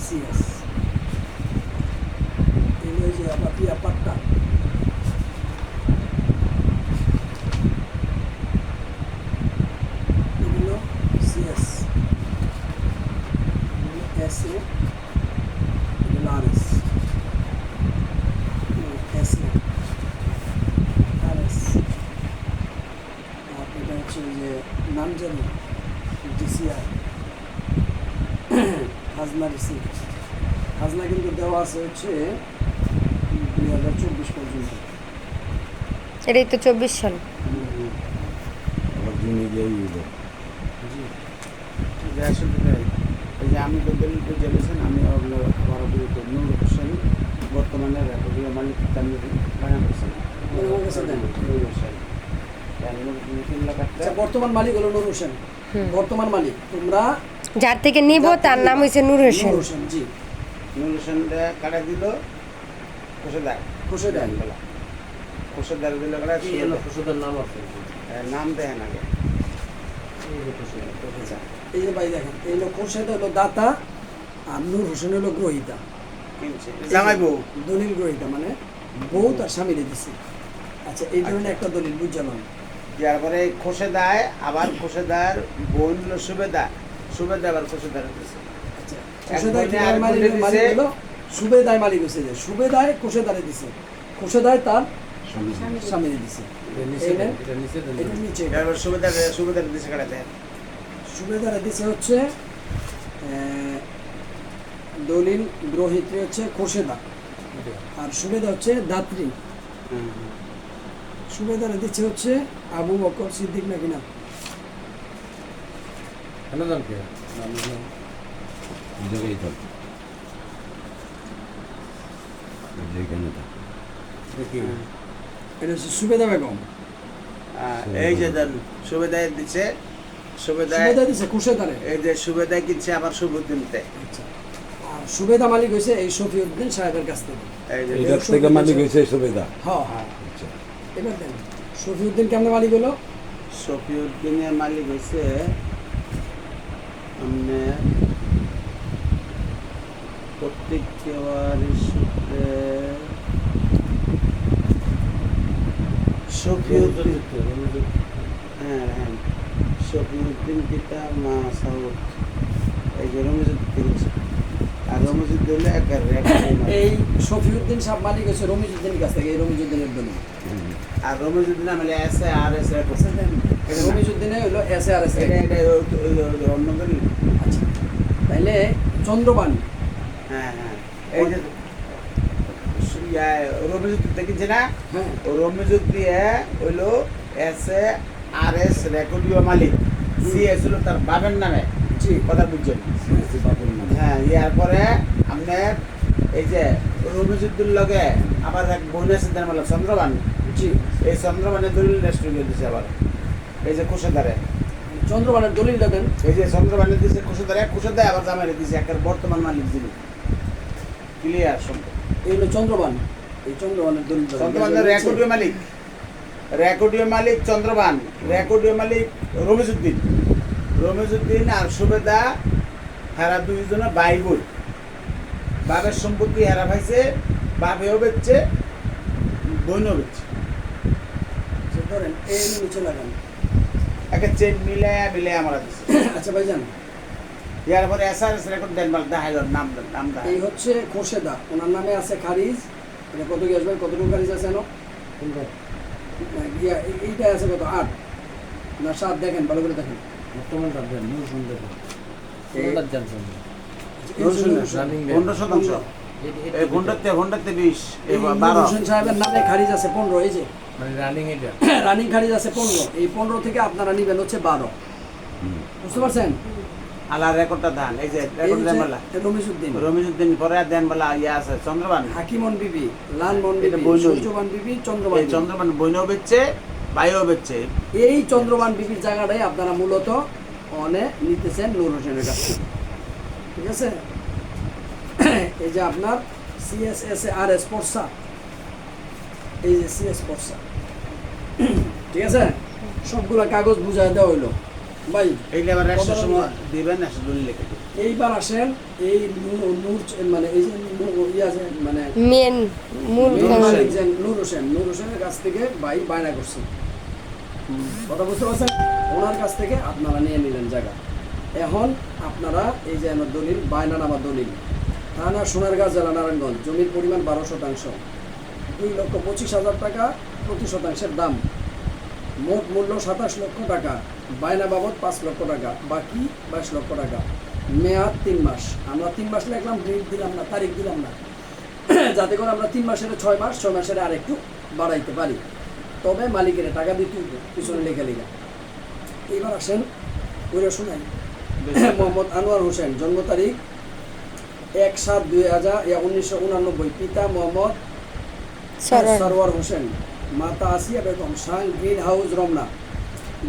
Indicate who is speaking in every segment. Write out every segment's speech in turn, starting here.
Speaker 1: CS এই যে আপনার পিয়া পাট্টা এগুলো সিএস এস এ এগুলো আর S S A R S আর এটা হচ্ছে যে নাম জানি ডিসিআর খাজনা রিসিপ্ট খাজনা কিন্তু দেওয়া আছে হচ্ছে 2024 পর্যন্ত।
Speaker 2: এটাই তো 24 সাল।
Speaker 3: জি আসলে তাই। এই যে আমি তো দলিল বুঝেছেন, আমি আপনার আমার অভিযোগ নূর হোসেন বর্তমানে রেকর্ডীয় মালিক তানভীর বায়ান হোসেন
Speaker 1: আমার কাছে দেন।
Speaker 3: নূর হোসেন
Speaker 1: আচ্ছা, বর্তমান মালিক হলো নূর হোসেন। বর্তমান মালিক তোমরা
Speaker 2: যার থেকে নিব তার নাম হইছে নূর হোসেন।
Speaker 1: নূর হোসেন জি।
Speaker 3: নূর হোসেন কাটা দিল খোসেদার
Speaker 1: খোসেদার
Speaker 3: খোসেদার দিল কাটা
Speaker 4: ওষুধের নাম আছে
Speaker 3: নাম দেখেন আগে।
Speaker 1: আচ্ছা, এই যে ভাই দেখেন এই হলো খোরশেদ হলো দাতা আর নূর হোসেন হলো গ্রহিতা।
Speaker 3: কিনছে জামাই বউ
Speaker 1: দলিল গ্রহিতা মানে বউ তার স্বামীরে দিছে। আচ্ছা, এই ধরনের একটা দলিল বুঝলাম।
Speaker 3: তারপরে খোসেদায় আবার খোসেদার বোন হলো সুবেদার সুবেদা আবার খোসেদার দিছে।
Speaker 1: আচ্ছা,
Speaker 3: এক
Speaker 1: খোসেদায়
Speaker 3: বোনে
Speaker 1: কি
Speaker 3: আর
Speaker 1: মালিক
Speaker 3: বোনে
Speaker 1: মালিক
Speaker 3: দিছে।
Speaker 1: হলো সুবেদায় মালিক হইছে, যে সুবেদায় খোসেদারে দিছে, খোসেদায় তার স্বামীরে দিছে। এই নেন, এটা নিচে
Speaker 3: তারপর সুবেদার দিছে কাটা দেন
Speaker 1: সুবেদারে দিছে হচ্ছে দলিল গ্রহিত্রী হচ্ছে খোসেদা আর সুবেদা হচ্ছে দাত্রী। সুবেদারে দিচ্ছে হচ্ছে আবু বকর সিদ্দিক নাকি না? এটা হচ্ছে সুবেদা বেগম।
Speaker 3: এই যে দেন সুবেদায় দিছে সুবেদায়
Speaker 1: সুবেদা দিচ্ছে খোসেদারে।
Speaker 3: এই যে সুবেদায় কিনছে আবার সুবুদ্দিনতে।
Speaker 1: আচ্ছা, আর সুবেদা মালিক হয়েছে এই শফিউদ্দিন সাহেবের কাছ থেকে।
Speaker 3: এই যে
Speaker 5: এটার থেকে মালিক হয়েছে সুবেদা।
Speaker 1: হ্যাঁ হ্যাঁ, এবার দেন শফিউদ্দিন কেমন মালিক হলো?
Speaker 3: শফিউদ্দিনের মালিক হয়েছে আপনি প্রত্যেক সূত্রে শফিউদ্দিন হ্যাঁ হ্যাঁ শফিউদ্দিন পিতা মা সাউদ এই যে রমিজুদ্দিন আর রমিজুদ্দিন হলো একের
Speaker 1: এই শফিউদ্দিন সাহেব মালিক হয়েছে রমিজুদ্দিনের কাছ থেকে, এই রমিজুদ্দিনের দলিল।
Speaker 3: আর রমিজুদ্দিন আমলে এস এ আর এস
Speaker 1: আচ্ছা, দেন এটা রমিজুদ্দিনে হলো এস এ আর এস।
Speaker 3: এটা অন্য দলিল।
Speaker 1: আচ্ছা, তাইলে চন্দ্রবান
Speaker 3: হ্যাঁ হ্যাঁ এই যে রমিজুদ্দিন দেখিছে না
Speaker 1: হ্যাঁ
Speaker 3: ও রমিজুদ্দিন হইলো এস এ আর এস রেকর্ডীয় মালিক সিএস হলো তার বাবার নামে।
Speaker 1: জি
Speaker 3: কথা বুঝছেন? হ্যাঁ ইয়ার পরে আপনার এই যে রমিজুদ্দিন লগে আবার এক বোন আছে তার মানে চন্দ্রবান।
Speaker 1: জি,
Speaker 3: এই চন্দ্রবানের দলিল রেস্টুরেন্ট দিছে আবার এই যে কুশাদারে
Speaker 1: চন্দ্রবানের দলিলটা দেন।
Speaker 3: এই যে চন্দ্রবানের দিছে কুশাদারে কুশাদায় আবার জামাইরে দিছে একের বর্তমান মালিক যিনি ক্লিয়ার সম্পর্ক।
Speaker 1: এই হলো চন্দ্রবান, এই চন্দ্রবানের দলিলটা দেন।
Speaker 3: চন্দ্রবানের রেকর্ডীয় মালিক চন্দ্রবান, রেকর্ডীয় মালিক রমিজুদ্দিন। রমিজুদ্দিন আর সুবেদা হেরা দুইজনে ভাই বোন। বাবার সম্পত্তি হেরা পাইছে, বাপেও বেচছে বোনও বেচছে।
Speaker 1: আচ্ছা, ধরেন এই নিচে লাগান।
Speaker 3: একটা চেন মিলায়া আমরা দিচ্ছি।
Speaker 1: আচ্ছা ভাইজান,
Speaker 3: ইয়ার পরে এসআরএস রেকর্ড দেন মাল দেখাইল নাম দেখা
Speaker 1: এই হচ্ছে খোরশেদা, ওনার নামে আছে খারিজ। এটা কত কি আসবে? কতটুকু খারিজ আছে জানো? এইটা আছে কত 8 না 7? দেখেন ভালো করে দেখেন।
Speaker 4: বর্তমানটা দেন নূর হোসেন দেখুন ওনার জানছেন
Speaker 3: পনেরো শতাংশ এই ঘন্টাতে 20 12
Speaker 1: হোসেন সাহেবের নামে খারিজ আছে 15। এই যে
Speaker 4: মানে রানিং এটা
Speaker 1: রানিং খারিজ আছে 15। এই 15 থেকে আপনারা নিবেন হচ্ছে 12। বুঝতে পারছেন?
Speaker 3: আলা রেকর্ডটা ধান এই যে রেকর্ড দেন মালা রমিজুদ্দিন পরে দেন মালা ইয়া আছে চন্দ্রবান
Speaker 1: হাকিমন বিবি, লালমন
Speaker 3: এটা
Speaker 1: বিবি,
Speaker 3: বইনই।
Speaker 1: সূর্যবান বিবি, চন্দ্রবান
Speaker 3: এই
Speaker 1: বিবি।
Speaker 3: চন্দ্রবান বইনও বেচছে ভাইও বেচছে।
Speaker 1: এই চন্দ্রবান বিবির জায়গাটাই আপনারা মূলত অনে নিতেছেন নূর হোসেনের কাছ থেকে। ঠিক আছে? এই যে আপনার CSSARS পড়সা, এই যে CS পড়সা, ঠিক আছে, সবগুলা কাগজ বুঝায় দেওয়া হইলো। ভাই
Speaker 3: এইটা আবার রেস্টের সময় দিবেন একটা দলিল লিখে দিবেন।
Speaker 1: এইবার আসেন এই নূর মানে এই যে ইয়ে আছে মানে
Speaker 2: মেন মূল
Speaker 1: মেন
Speaker 2: কারণ।
Speaker 1: মালিক যে নূর হোসেনের কাছ থেকে ভাই বায়না করছে, কথা বুঝতে পারছেন? ওনার কাছ থেকে আপনারা নিয়ে নিলেন জায়গা। এখন আপনারা এই যে আমার দলিল, বায়নানামা দলিল, থানা সোনারগাঁ, জেলা নারায়ণগঞ্জ, জমির পরিমাণ 12%, 2,25,000 টাকা প্রতি শতাংশের দাম, মোট মূল্য 27 লক্ষ টাকা, বায়না বাবদ 5 লক্ষ টাকা, বাকি 22 লক্ষ টাকা, মেয়াদ 3 মাস। আমরা 3 মাস লিখলাম, ডেট দিলাম না, তারিখ দিলাম না, যাতে করে আমরা 3 মাসের 6 মাস, 6 মাসের আর একটু বাড়াইতে পারি। তবে মালিকের টাকা দিতে হবে পিছনে লেখা লেখা। এবার আসেন ওইটা শোনাই। মোহাম্মদ আনোয়ার হোসেন, জন্ম তারিখ 1/7/1989, পিতা মোহাম্মদ সরওয়ার হোসেন, মাতা আসিয়া বেগম, সাং গ্রিন হাউস, রমনা,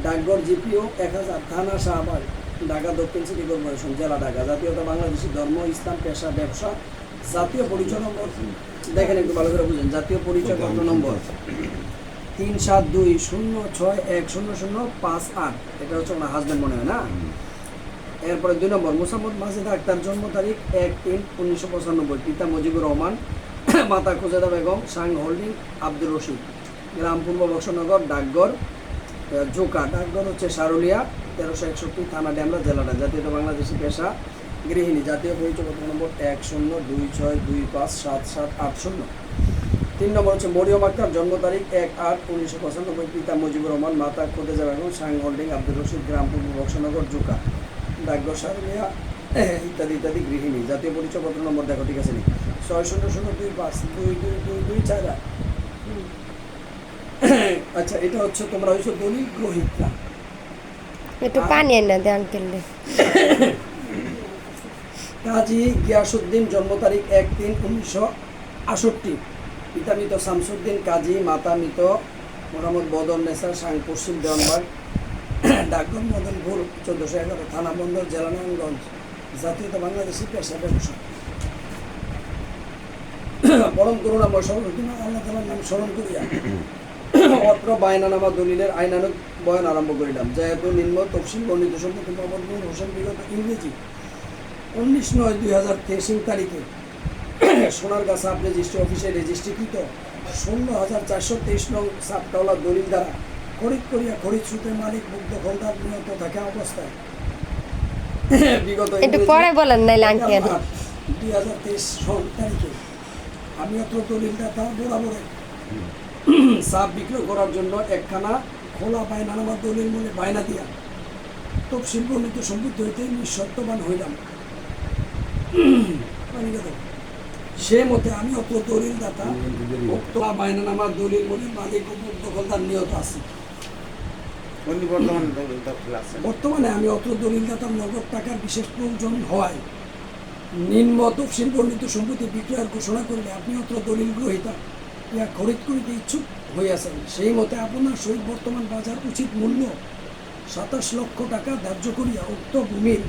Speaker 1: ডাকঘর জিপিও 1000, থানা শাহবাগ, ঢাকা দক্ষিণ সিটি কর্পোরেশন, জেলা ঢাকা, জাতীয়তা বাংলাদেশি, ধর্ম ইসলাম, পেশা ব্যবসা, জাতীয় পরিচয় নম্বর দেখেন একটু ভালো করে বুঝেন, জাতীয় পরিচয় পত্র নম্বর 3720610058, এটা হচ্ছে ওনার হাজব্যান্ড মনে হয় না। এরপরে 2 নম্বর মোসাম্মদ মাজিদ আক্তার, জন্ম তারিখ 1/3/1995, পিতা মুজিবুর রহমান, মাতা খুজেদা বেগম, সাং হোল্ডিং আব্দুর রশিদ, গ্রাম পূর্ব বক্সনগর, ডাকঘর জোকা, ডাকঘর হচ্ছে সারুলিয়া 1361, থানা ডেমরা, জেলাটা, জাতীয়তা বাংলাদেশি, পেশা গৃহিণী, জাতীয় পরিচয়পত্র নম্বর 1026277880। 3 নম্বর হচ্ছে মরিয়ম আক্তার, জন্ম তারিখ 1/8/1995, পিতা মুজিবুর রহমান, মাতা খুদেজা বেগম, সাং হোল্ডিং আব্দুর রশিদ, গ্রাম পূর্ব বক্সনগর, জোকা, ডাকঘর সারুলিয়া ইত্যাদি ইত্যাদি, গৃহিণী, জাতীয় পরিচয়পত্র নম্বর দেখো, ঠিক আছে নি? 6002522224। আচ্ছা, এটা হচ্ছে তোমরা হয়েছো দলিল গ্রহীতা।
Speaker 2: একটু পানি এনে দে আঙ্কেল রে।
Speaker 1: কাজী গিয়াসউদ্দিন, জন্ম তারিখ 1/3/1968, পিতা মৃত শামসুদ্দিন কাজী, মাতা মৃত মোহাম্মদ বদর নেসা, সাং পশ্চিম দেওয়ানবাগ, ডাকঘর মদনপুর 1411, থানা বন্দর, জেলা নারায়ণগঞ্জ, জাতীয়তা বাংলাদেশি, পেশা ব্যবসা। পরম করুণাময় সর্বশক্তিমান আল্লাহ তাআলার নাম স্মরণ করিয়া অত্র বায়নানামা দলিলের আইনানুগ বয়ান আরম্ভ করিলাম। যেহেতু নিম্ন তফসিল বর্ণিত সম্পত্তি মোহাম্মদ নূর হোসেন বিগত ইংরেজি 19/9/2023 তারিখে সোনারগাঁ সাব রেজিস্ট্রি অফিসে রেজিস্ট্রিকৃত 16,423 নং সাবটাওলা দলিল দ্বারা খরিদ করিয়া খরিদ সূত্রে মালিক মুগ্ধ খোলদার নিহত থাকা অবস্থায় বিগত
Speaker 2: একটু পরে বলেন নাইলে আঙ্কেল।
Speaker 1: 2023 সন তারিখে আমি অত্র দলিলদাতা বরাবরে সাব বিক্রয় করার জন্য একখানা খোলা বায়নানামা দলিল মূলে বায়না দিয়া তফসিল বর্ণিত সম্পত্তি হইতে নিঃশর্তবান হইলাম। সে মতে আমি অত্র দলিলদাতা উক্ত বায়নানামা দলিল মূলে মালিক ও দখলদার নিহত আছি।
Speaker 3: উনি বর্তমানে দলিল দখল আছে।
Speaker 1: বর্তমানে আমি অত্র দলিলদাতার নগদ টাকার বিশেষ প্রয়োজন হওয়ায় নিম্ন তফসিল বর্ণিত সম্পত্তি বিক্রয়ের ঘোষণা করলে আপনি অত্র দলিল গ্রহীতা ইয়া খরিদ করিতে ইচ্ছুক হইয়াছেন। সেই মতে আপনার সহিত বর্তমান বাজার উচিত মূল্য 27 লক্ষ টাকা ধার্য করিয়া উক্ত ভূমির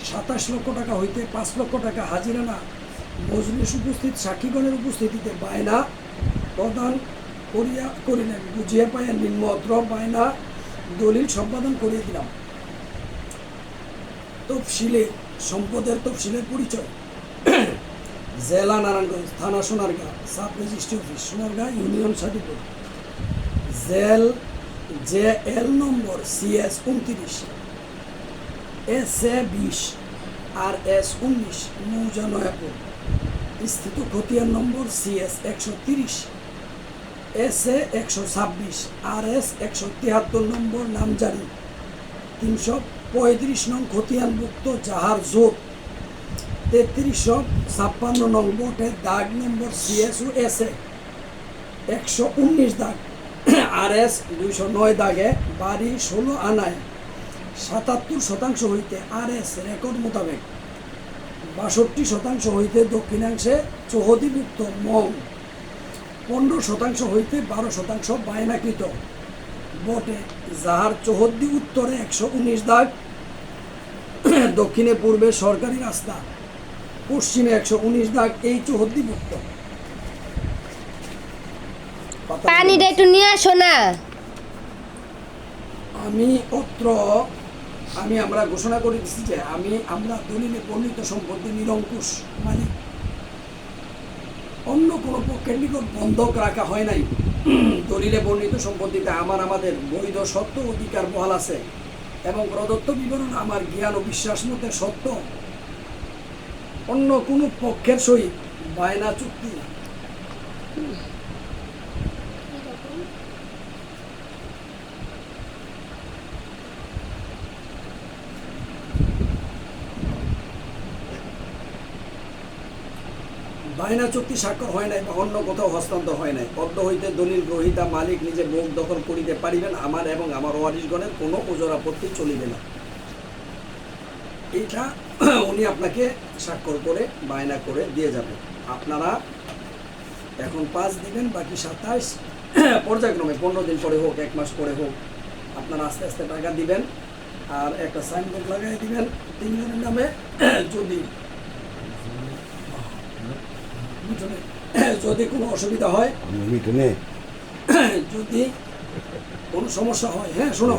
Speaker 1: 27 লক্ষ টাকা হইতে 5 লক্ষ টাকা হাজিরানা মজলিস উপস্থিত সাক্ষীগণের উপস্থিতিতে বায়না প্রদান করিলেন। বুঝিয়া পাইয়া নিম্ন অত্র বায়না দলিল সম্পাদন করিয়া দিলাম। তফসিলে সম্পদের তফসিলের পরিচয় জেলা নারায়ণগঞ্জ, থানা Sonargaon, sub registry office Sonargaon, union Sadipur, JL নম্বর CS 29, SA 20, RS 19, মৌজা নয়াপুর, স্থিত খতিয়ান নম্বর CS 130, SA 126, RS 173 নম্বর নামজারি 335 নং খতিয়ানভুক্ত জাহার জোট 3356 নং বোটের দাগ নম্বর CSU SA 119 দাগ, RS 209 দাগে, বাড়ি 16 আনায় 77% হইতে RS রেকর্ড মোতাবেক 62% হইতে দক্ষিণাংশে চৌহদিভুক্ত মং 15% হইতে 12% বায়নাকৃত বটে, যাহার চৌহদ্দি উত্তরে 119 দাগ, দক্ষিণে পূর্বে সরকারি রাস্তা, পশ্চিমে 119 দাগ, এই চৌহদ্দিভুক্ত।
Speaker 2: পানিটা একটু নিয়ে আসো না।
Speaker 1: আমি অত্র আমরা ঘোষণা করে দিচ্ছি যে আমরা দলিলে বর্ণিত সম্পত্তি নিরঙ্কুশ মালিক, অন্য কোনো পক্ষের নিকট বন্ধক রাখা হয় নাই। দলিলে বর্ণিত সম্পত্তিতে আমাদের বৈধ সত্য অধিকার বহাল আছে এবং প্রদত্ত বিবরণ আমার জ্ঞান ও বিশ্বাস মতে সত্য। অন্য কোনো পক্ষের সহিত বায়না চুক্তি বায়না চুক্তি স্বাক্ষর হয় নাই বা অন্য কোথাও হস্তান্তর হয় নাই। পদ্ম হইতে দলিল গ্রহীতা মালিক নিজে ভোগ দখল করিতে পারিবেন, আমার এবং আমার ওয়ারিশগণের কোনো ওজর আপত্তি চলিবে না। এইটা উনি আপনাকে স্বাক্ষর করে বায়না করে দিয়ে যাবেন। আপনারা এখন 5 দিবেন, বাকি 27 পর্যায়ক্রমে 15 দিন পরে হোক, 1 মাস পরে হোক, আপনারা আস্তে আস্তে টাকা দিবেন। আর একটা সাইনবোর্ড লাগাই দিবেন 3 জনের নামে। যদি কোনো অসুবিধা হয়, যদি কোনো সমস্যা হয়, হ্যাঁ শোনো,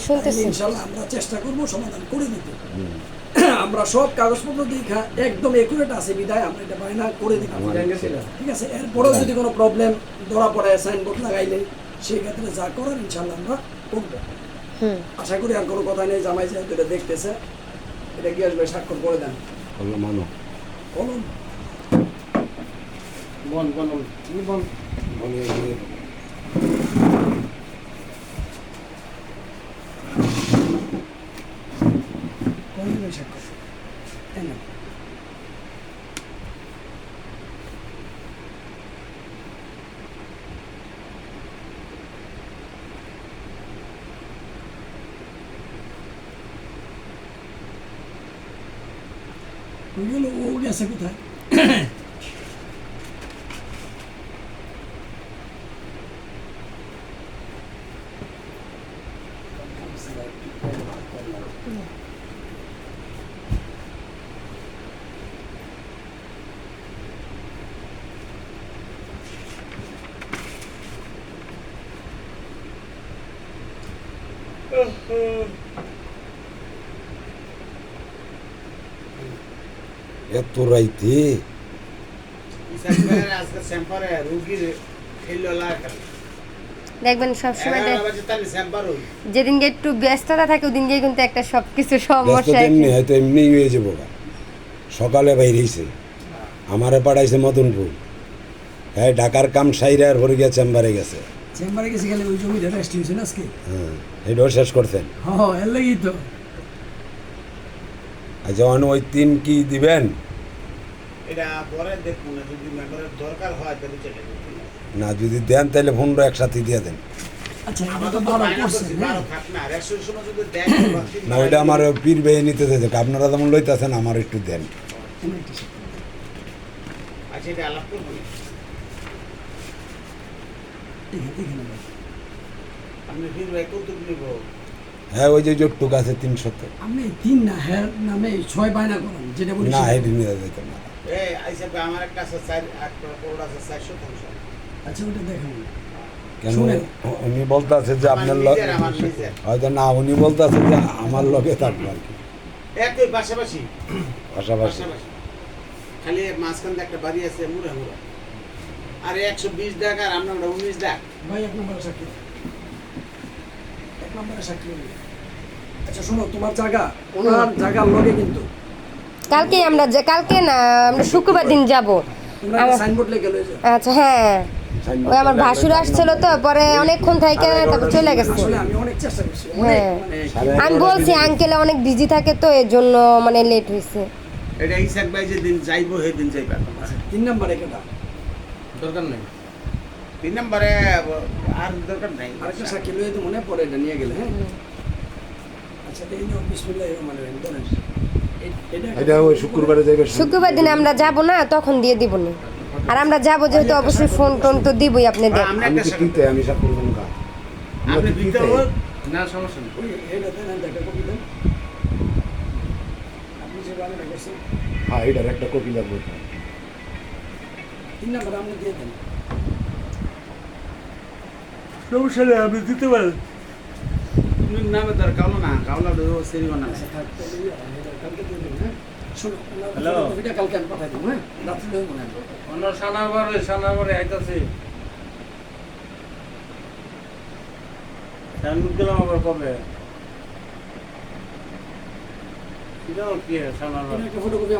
Speaker 2: শুনতেছি।
Speaker 1: ইনশাল্লাহ আমরা চেষ্টা করবো সমাধান করে দিতে। আমরা সব কাগজপত্র দেখা একদম একুরেট আছে বিদায় আমরা এটা বায়না করে দিতে, ঠিক আছে। এরপরেও যদি কোনো প্রবলেম ধরা পড়ে সাইনবোর্ড লাগাইলে, সেই ক্ষেত্রে যা করার ইনশাল্লাহ আমরা করবো। আশা করি আর কোনো কথা নেই। জামাই যেহেতু এটা দেখতেছে, এটা গিয়ে ভাই স্বাক্ষর করে দেন।
Speaker 3: মানো
Speaker 1: কলম
Speaker 4: বন বন বন
Speaker 1: কলমে স্বাক্ষর তাই না? ওইগুলো ও গেছে কোথায়?
Speaker 5: এত রাইতে
Speaker 3: আজকে স্যাম্পারে রুগীর খেললো লাগা
Speaker 2: দেখবেন সবসময়
Speaker 3: স্যাম্পার হই
Speaker 2: যেদিনকে একটু ব্যস্ততা থাকে ওদিনকে কিন্তু একটা সবকিছু সমস্যা
Speaker 5: এমনি হয়তো এমনি হয়ে যাবো গা। সকালে বাইরেছে আমারে পাঠাইছে মদনপুর, হ্যাঁ ঢাকার কাম সাইরে আর ভরে গিয়ে চেম্বারে গেছে।
Speaker 1: চেম্বারে গেছে গেলে ওই জমিটা রেস্ট হয়েছে না আজকে?
Speaker 5: হ্যাঁ এটাও শেষ করছেন।
Speaker 1: হ্যাঁ এর লাগেই তো।
Speaker 5: আর যখন ওই 3 কি দিবেন
Speaker 3: এটা পরে দেখুন, যদি মেম্বারের দরকার হয় তাহলে চলে যাবে।
Speaker 5: না, যদি দেন তাহলে ফোনটা একসাথে দিয়ে দেন।
Speaker 1: আচ্ছা এটা
Speaker 3: আমাদের
Speaker 1: তো
Speaker 3: তো
Speaker 1: ভালো
Speaker 3: বায়না
Speaker 1: করছে,
Speaker 3: করছি,
Speaker 1: হ্যাঁ।
Speaker 3: 12 থাক না, আর 100 সময় যদি দেন
Speaker 5: না ওইটা আমার পীর বেয়ে নিতে চাইছে, আপনারা যেমন লইতেছেন আমার একটু দেন।
Speaker 3: আচ্ছা এটা আলাপ করবো না। আপনি ফির ভাই কত নিব?
Speaker 5: হ্যাঁ ওই যে যতটুক আছে 300।
Speaker 1: আপনি 3 না হ্যাঁ নামে 6 বায়না করেন যেটা বলি।
Speaker 5: না হেডি নিয়ে যেত না।
Speaker 3: এই আইসা আমার একটা আছে 4 8 করোড় আছে 450।
Speaker 1: আচ্ছা ওটা দেখেন।
Speaker 5: কেন
Speaker 1: শুনেন।
Speaker 5: উনি বলতেছে যে আপনার লগে
Speaker 3: আমার নিজের
Speaker 5: হয়তো না, উনি বলতেছে যে আমার লগে থাকবে আর কি
Speaker 3: একই পাশাপাশি
Speaker 5: পাশাপাশি।
Speaker 3: খালি মাঝখান দিয়ে একটা বাড়ি আছে মুড়া মুড়া, আর 120 লাখ আর আমরা 19 লাখ।
Speaker 1: ভাই 1 নম্বরে সাক্ষী। 1 নম্বরে সাক্ষী হইল। আচ্ছা শোনো, তোমার জায়গা ওনার জায়গার লগে কিন্তু
Speaker 2: কালকে কালকে না আমরা শুক্রবার দিন যাব।
Speaker 1: তোমরা সাইনবোর্ড লেগে লইছো।
Speaker 2: আচ্ছা হ্যাঁ, ওই আমার ভাসুর আসছিল তো, পরে অনেকক্ষণ থেকে তারপর চলে গেছে।
Speaker 1: আসলে আমি অনেক চেষ্টা করছি, অনেক
Speaker 2: হ্যাঁ।
Speaker 1: মানে
Speaker 2: আমি বলছি আঙ্কেল অনেক বিজি থাকে তো এর জন্য মানে লেট হয়েছে।
Speaker 3: এটা ইসাক ভাই যেদিন যাইবো সেদিন যাইবা।
Speaker 1: 3 নম্বরে কেটা
Speaker 4: দরকার নেই।
Speaker 3: 3 নম্বরে আর দরকার নাই।
Speaker 1: আরেকটা সাক্ষী লইয়ে তো মনে পড়ে এটা নিয়ে গেলে, হ্যাঁ। আচ্ছা এই নাও বিসমিল্লাহির রহমানির রহিম বলেন।
Speaker 5: এটা ওই শুক্রবারে যাইবে।
Speaker 2: শুক্রবার দিন আমরা যাব না, তখন দিয়ে দিব না। আর আমরা যাব যেহেতু অবশ্যই ফোন টোন তো দিবই আপনাদের।
Speaker 3: আমরা
Speaker 5: আমি
Speaker 3: একটা
Speaker 5: তো কিনতে আমি সব করব না।
Speaker 3: আপনি ভিতর হোক
Speaker 4: না সমস্যা নেই।
Speaker 1: ওই এটা দেন একটা কপি দেন। আপনি যে বায়না করছেন
Speaker 5: হ্যাঁ এটার একটা কপি লাগবে।
Speaker 1: 3 নম্বরে আপনি দিয়ে দেন।
Speaker 3: সমস্যা নেই, আপনি দিতে পারেন। এমনি নামে তার কালো না কাওলা তো সেরি বানা
Speaker 1: আচ্ছা, থাক, তাহলে কালকে দিয়ে দেবেন, হ্যাঁ? শোনো,
Speaker 3: হ্যালো।
Speaker 1: ফটোকপিটা কালকে আমি পাঠাই দেবো, হ্যাঁ? রাত্রে মনে হয়।
Speaker 4: অন্য সানাবারে আইতাছে সানমুখ গেলাম আবার কবে কি জানো কি সানাবার
Speaker 1: একটা ফটোকপি